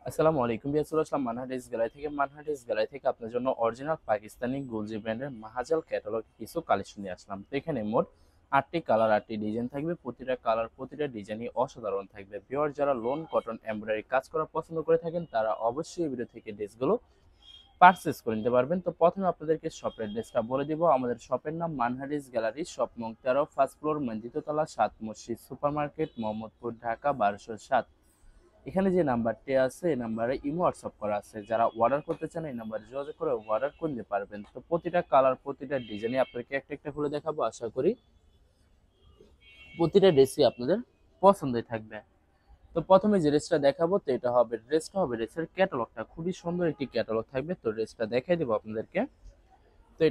আসসালামু আলাইকুম বিয়াসুল আসলাম মানহাটিস গ্যালারি থেকে আপনার জন্য অরিজিনাল পাকিস্তানি গুলজি ব্র্যান্ডের মাহাজাল ক্যাটালগ কিছু কালেকশন নিয়ে আসলাম। তো এখানে মোট 8টি কালার 8টি ডিজাইন থাকবে। প্রতিটা কালার প্রতিটা ডিজাইনই অসাধারণ থাকবে। পিওর যারা লোন কটন এমব্রয়ডারি কাজ করা পছন্দ করে থাকেন তারা অবশ্যই এই ভিডিও থেকে ড্রেসগুলো পারচেস করে নিতে পারবেন। তো প্রথমে আপনাদেরকে শপের অ্যাড্রেসটা বলে দিব। আমাদের শপের নাম মানহাটিস গ্যালারি, শপ নং 13, ফার্স্ট ফ্লোর, মঞ্জিত তলা, 7 মসজিদ সুপার মার্কেট, মোহাম্মদপুর, ঢাকা 1207। এখানে যে নাম্বারটি আছে এই নাম্বারে ইমো হোয়াটসঅ্যাপ করা আছে। যারা অর্ডার করতে চান এই নাম্বারে যোগাযোগ করে অর্ডার করতে পারবেন। তো প্রতিটা কালার প্রতিটা ডিজাইনে আপনাকে একটা একটা খুলে দেখাবো। আশা করি প্রতিটা ড্রেসই আপনাদের পছন্দই থাকবে। তো প্রথমে যে ড্রেসটা দেখাবো তো ড্রেসটা হবে ড্রেসের ক্যাটালগটা খুবই সুন্দর একটি ক্যাটালগ থাকবে। তো ড্রেসটা দেখাই দেবো আপনাদেরকে। তো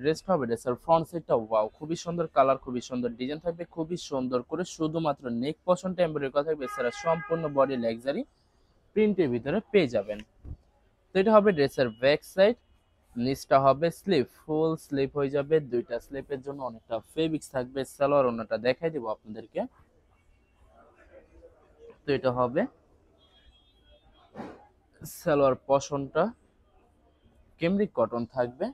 ড্রেসটা হবে ড্রেসের ফ্রন্ট সাইডটা ওয়াও খুবই সুন্দর কালার, খুবই সুন্দর ডিজাইন থাকবে, খুবই সুন্দর করে শুধুমাত্র নেক পশনটা এমব্রয়ডারি করা থাকবে। এছাড়া সম্পূর্ণ বডি লাক্সারি প্রিন্টের ভিতরে পেয়ে যাবেন। তো এটা হবে ড্রেসের ব্যাক সাইড, নিচটা হবে স্লিপ, ফুল স্লিপ হয়ে যাবে। দুইটা স্লিপের জন্য অনেকটা ফেব্রিক্স থাকবে। সালোয়ার ওন্নাটা দেখাই দেবো আপনাদেরকে। তো এটা হবে সালোয়ার পশনটা কেমব্রিক কটন থাকবে।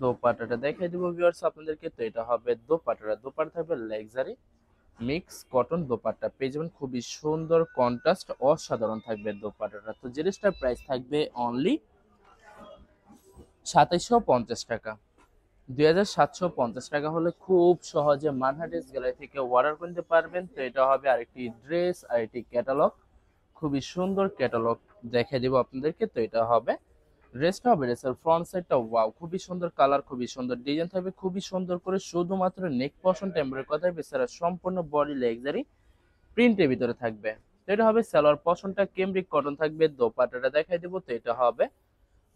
দোপাট্টাটা দেখাই দেবো ভিউয়ার্স আপনাদেরকে। তো এটা হবে দোপাট্টা থাকবে লাক্সারি মিক্স কটন দোপাট্টা পেয়ে যাবেন। খুবই সুন্দর কন্ট্রাস্ট অসাধারণ থাকবে দোপাট্টাটা। তো জিনিসটার প্রাইস থাকবে অনলি 2750 টাকা। 2750 টাকা হলে খুব সহজে মানহাটিস গ্যালারি থেকে অর্ডার করতে পারবেন। তো এটা হবে আরেকটি ড্রেস, আরেকটি ক্যাটালগ, খুবই সুন্দর ক্যাটালগ দেখে দিব আপনাদেরকে। তো এটা হবে ড্রেসটা হবে ড্রেসের ফ্রন্ট সাইডটা ওয়াও খুবই সুন্দর কালার, খুবই সুন্দর ডিজাইন থাকবে, খুবই সুন্দর করে শুধুমাত্র নেক পশন টেম্পারের কথা এছাড়া সম্পূর্ণ বডি লাক্সারি প্রিন্টের ভিতরে থাকবে। তো এটা হবে সালোয়ার পশনটা কেমব্রিক কটন থাকবে। দোপাট্টাটা দেখাই দেবো। তো এটা হবে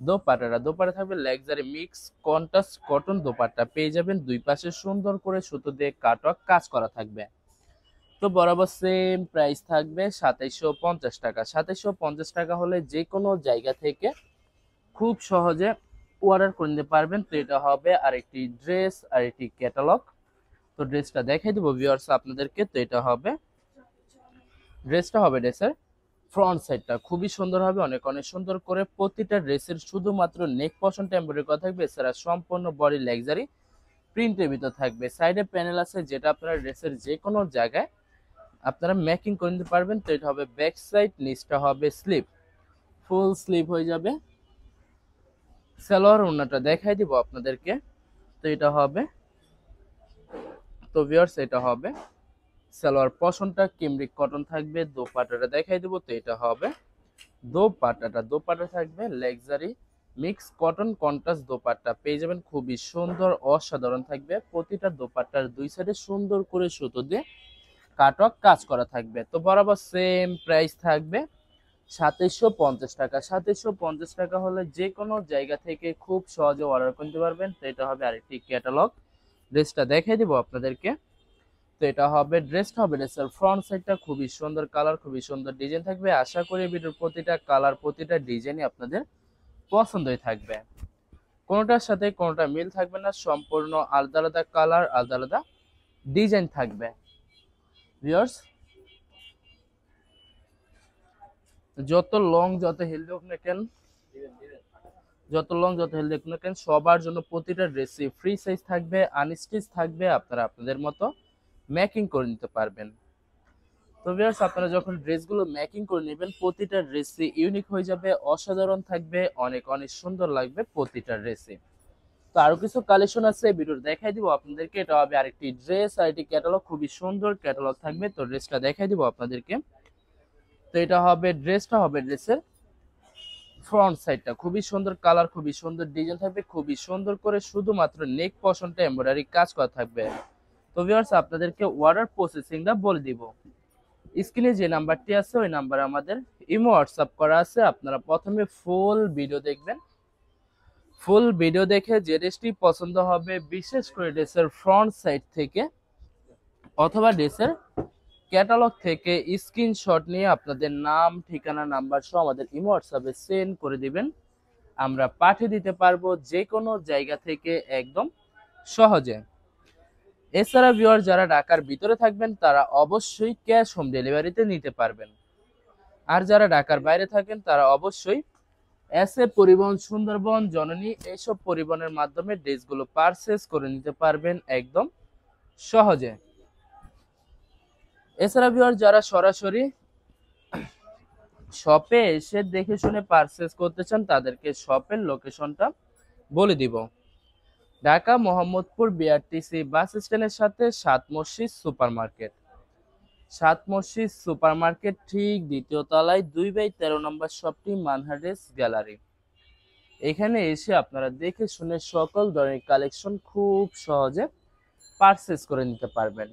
দোপাট্টা থাকবে luxury mix contrast cotton dupatta পেয়ে যাবেন। দুই পাশে সুন্দর করে সুতো দিয়ে কাটওয়ার্ক কাজ করা থাকবে। তো বরাবর সেম প্রাইস থাকবে 2750 টাকা। 2750 টাকা হলে যে কোনো জায়গা থেকে খুব সহজে অর্ডার করে নিতে পারবেন। তো এটা হবে আরেকটি ড্রেস, আরেকটি ক্যাটালগ। তো ড্রেসটা দেখাই দেবো ভিউয়ার্স আপনাদেরকে। তো এটা হবে ড্রেসটা হবে ড্রেসের ফ্রন্ট সাইডটা খুবই সুন্দর হবে, অনেক অনেক সুন্দর করে প্রতিটা ড্রেসের শুধুমাত্র নেক পশন টেম্পোরারি করা থাকবে। এছাড়া সম্পূর্ণ বডি লাক্সারি প্রিন্টের ভিতর থাকবে। সাইডে প্যানেল আছে যেটা আপনারা ড্রেসের যে কোনো জায়গায় আপনারা মেকিং করে নিতে পারবেন। তো এটা হবে ব্যাক সাইড, নিচটা হবে স্লিপ, ফুল স্লিপ হয়ে যাবে। সালোয়ার ওন্নাটা দেখাই দিব আপনাদেরকে। তো এটা হবে তো ভিউয়ার্স এটা হবে সালোয়ার পশনটা কেমব্রিক কটন থাকবে। দোপাট্টাটা দেখাই দিব। তো এটা হবে দোপাট্টা থাকবে luxury mix cotton contrast dupatta পেয়ে যাবেন। খুবই সুন্দর অসাধারণ থাকবে। প্রতিটা দোপাট্টার দুই সাইডে সুন্দর করে সুতো দিয়ে কাটওয়ার্ক কাজ করা থাকবে। তো বরাবর সেম প্রাইস থাকবে 2750 টাকা। 2750 টাকা হলে যে কোনো জায়গা থেকে খুব সহজে অর্ডার করতে পারবেন। তো এটা হবে আরেকটি ক্যাটালগ, ড্রেসটা দেখাই দিব আপনাদেরকে। তো এটা হবে ড্রেসের ফ্রন্ট সাইডটা খুবই সুন্দর কালার, খুবই সুন্দর ডিজাইন থাকবে। আশা করি ভিডিওর প্রতিটা কালার প্রতিটা ডিজাইনই আপনাদের পছন্দই থাকবে। কোনোটার সাথে কোনোটা মিল থাকবে না, সম্পূর্ণ আলাদা আলাদা কালার, আলাদা আলাদা ডিজাইন থাকবে। ভিউয়ার্স যত লং যত হেলদি হোক না কেন সবার জন্য প্রতিটা ড্রেসই ফ্রি সাইজ থাকবে, আনস্টিচ থাকবে। আপনারা আপনাদের মতো মেকিং করে নিতে পারবেন। তো ভিউয়ার্স আপনারা যখন ড্রেসগুলো মেকিং করে নেবেন প্রতিটা ড্রেসই ইউনিক হয়ে যাবে, অসাধারণ থাকবে, অনেক অনেক সুন্দর লাগবে প্রতিটা ড্রেসই। তো আরো কিছু কালেকশন আছে ভিডিও দেখাই দিব আপনাদেরকে। এটা হবে আরেকটি ড্রেস, আরেকটি ক্যাটালগ, খুবই সুন্দর ক্যাটালগ থাকবে। তো ড্রেসটা দেখাই দিব আপনাদেরকে। তো এটা হবে ড্রেসের ফ্রন্ট সাইডটা খুবই সুন্দর কালার, খুবই সুন্দর ডিজাইন থাকবে, খুবই সুন্দর করে শুধুমাত্র নেক পশনটা এমব্রয়ডারি কাজ করা থাকবে। তো ভিউয়ার্স আপনাদেরকে অর্ডার প্রসেসিংটা বলে দিব। স্ক্রিনে যে নাম্বারটি আছে ওই নাম্বারে আমাদের ইমো হোয়াটসঅ্যাপ করা আছে। আপনারা প্রথমে ফুল ভিডিও দেখবেন। ফুল ভিডিও দেখে যে ড্রেসটি পছন্দ হবে, বিশেষ করে ড্রেসের ফ্রন্ট সাইড থেকে অথবা ড্রেসের ক্যাটালগ থেকে স্ক্রিনশট নিয়ে আপনাদের নাম, ঠিকানা, নাম্বার সহ আমাদের ইমো হোয়াটসঅ্যাপে সেন্ড করে দিবেন। আমরা পাঠিয়ে দিতে পারবো যে কোনো জায়গা থেকে একদম সহজে। এছাড়া ভিউয়ার যারা ঢাকার ভিতরে থাকবেন তারা অবশ্যই ক্যাশ হোম ডেলিভারিতে নিতে পারবেন। আর যারা ঢাকার বাইরে থাকেন তারা অবশ্যই এস এ পরিবহন, সুন্দরবন, জননী এইসব পরিবহনের মাধ্যমে ড্রেসগুলো পারচেস করে নিতে পারবেন একদম সহজে। এছাড়া ভিউয়ার যারা সরাসরি শপে এসে দেখে শুনে পারচেস করতে চান তাদেরকে শপের লোকেশনটা বলে দিব। ঢাকা মোহাম্মদপুর বিআরটিসি বাস স্ট্যান্ডের সাথে সাত মসজিদ সুপার মার্কেট। সাত মসজিদ সুপার মার্কেট ঠিক দ্বিতীয় তলায় 2/13 নম্বর শপটি মানহাটেস গ্যালারি। এখানে এসে আপনারা দেখে শুনে সকল ধরনের কালেকশন খুব সহজে পারচেস করে নিতে পারবেন।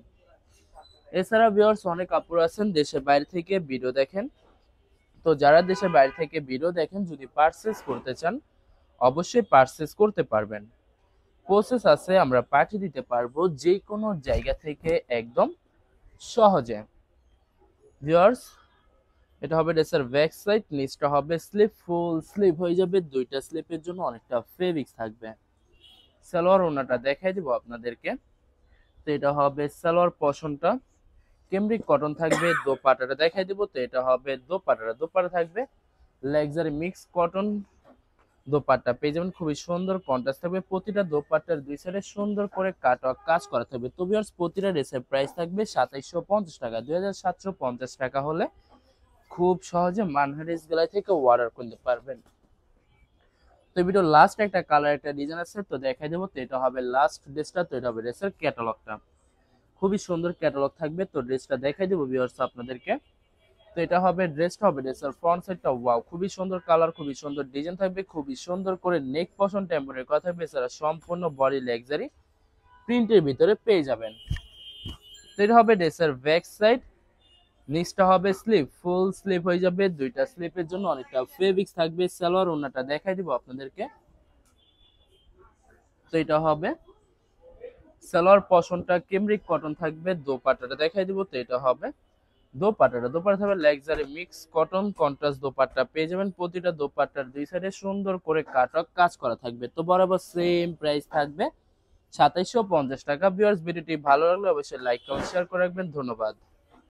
এছাড়া ভিউয়ার্স অনেক আপুরা আছেন দেশের বাইরে থেকে ভিডিও দেখেন, তো যারা দেশের বাইরে থেকে ভিডিও দেখেন যদি পারচেস করতে চান অবশ্যই পারচেস করতে পারবেন। প্রসেস আছে, আমরা পাঠিয়ে দিতে পারবো যে কোনো জায়গা থেকে একদম সহজে। ভিউয়ার্স এটা হবে ড্রেসের ব্যাক সাইড, নিচটা হবে স্লিপ, ফুল স্লিপ হয়ে যাবে, দুইটা স্লিপের জন্য অনেকটা ফেব্রিক্স থাকবে। সালোয়ার ওনাটা দেখাই দিব আপনাদেরকে। তো এটা হবে সালোয়ার পশনটা, কেমব্রিক কটন থাকবে। দোপাট্টাটা দেখাই দিব। তো এটা হবে দোপাট্টাটা, দোপাট্টা থাকবে লাক্সারি মিক্স কটন দোপাট্টা পেয়ে যাবেন, খুবই সুন্দর কন্ট্রাস্ট থাকবে। প্রতিটা দোপাট্টার দুই সাইডে সুন্দর করে কাটওয়ার্ক কাজ করা থাকবে। তো ভিউয়ার্স প্রতিটা ড্রেসের প্রাইস থাকবে 2750 টাকা। 2750 টাকা হলে খুব সহজে মানহারিস গ্যালারি থেকে অর্ডার করতে পারবেন। তো ভিডিও লাস্ট একটা কালার একটা ডিজাইন আছে, তো দেখাই দেবো। তো এটা হবে লাস্ট ড্রেসটা। তো এটা হবে ড্রেসের ক্যাটালগটা, খুবই সুন্দর ক্যাটালগ থাকবে। তো ড্রেসটা দেখাই দেবো ভিউয়ার্স আপনাদেরকে। তো এটা হবে ড্রেসটা হবে ড্রেসের ফ্রন্ট সাইডটা, ওয়াও খুবই সুন্দর কালার, খুবই সুন্দর ডিজাইন থাকবে, খুবই সুন্দর করে নেক পশন টেম্পোরারি করা থাকবে। এছাড়া সম্পূর্ণ বডি লাক্সারি প্রিন্টের ভিতরে পেয়ে যাবেন। তো এটা হবে ড্রেসের ব্যাক সাইড, নিচটা হবে স্লিপ, ফুল স্লিপ হয়ে যাবে, দুইটা স্লিপের জন্য অনেকটা ফেব্রিক্স থাকবে। সালোয়ার ওনাটা দেখাই দিব আপনাদেরকে। তো এটা হবে সালোয়ার পশনটা কেমব্রিক কটন থাকবে। দোপাট্টাটা দেখাই দিব। তো এটা হবে দোপাট্টাটা, দোপাট্টা থাকবে luxury mix cotton contrast dupatta পেয়ে যাবেন। প্রতিটা দোপাট্টার দুই সাইডে সুন্দর করে কাটওয়ার্ক কাজ করা থাকবে। তো বরাবর সেম প্রাইস থাকবে 2750 টাকা। ভিউয়ার্স ভিডিওটি ভালো লাগলে অবশ্যই লাইক কমেন্ট শেয়ার করে রাখবেন। ধন্যবাদ।